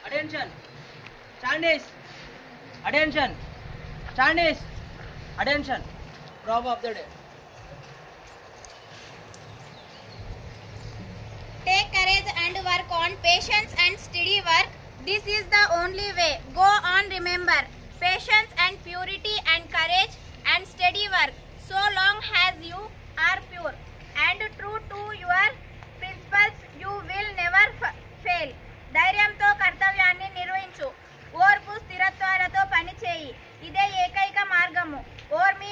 Attention. Chinese. Attention. Chinese. Attention. Proverb of the day. Take courage and work on patience and steady work. This is the only way. Go on, remember. Patience and purity and courage and steady work. So long as you are pure and true to your principles, you will never fail. ధైర్యంతో కర్తవ్యాన్ని నిర్వహించు. ఓర్పు స్థిరత్వాలతో పని చేయి. ఇదే ఏకైక మార్గము. ఓర్మి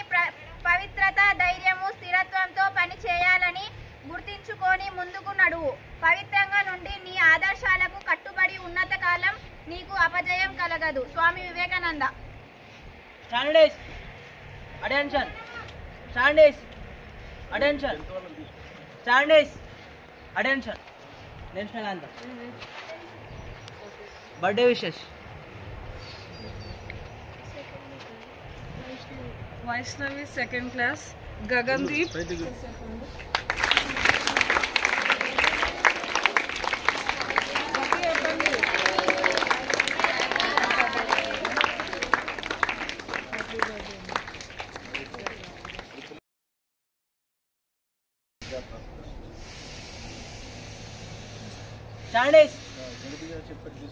పవిత్రత ధైర్యము స్థిరత్వంతో పని చేయాలని గుర్తించుకొని ముందుకు నడువు. పవిత్రంగా నుండి నీ ఆదర్శాలకు కట్టుబడి ఉన్నత కాలం నీకు అపజయం కలగదు. Swami Vivekananda. Standards. Attention. Standards. Attention. Standards. Attention. National anthem. Birthday wishes. Vaishnavi second class, Gagandeep Standards.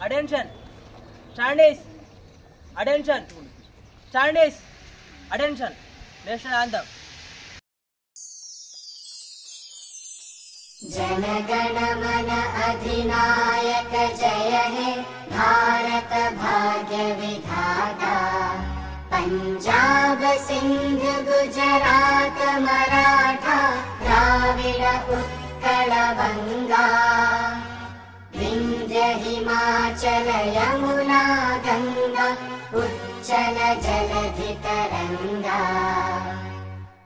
Attention. Standards. Attention. Standards. Attention. National anthem. जनगण मन अधिनायक जय हे भारत भाग्य विधाता पंजाब सिंध गुजरात मराठा द्राविड़ उत्कल बंगा विंध्य हिमाचल यमुना गंगा उच्चल जलधि तरंगा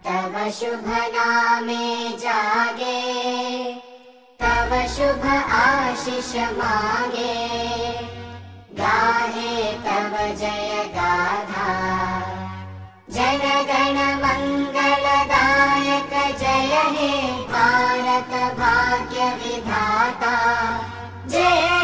तव शुभ नामे जागे तव शुभ आशीष मांगे गाहे तव जय गाथा जन गण मंगलदायक जय हे भारत भाग्य विधाता जय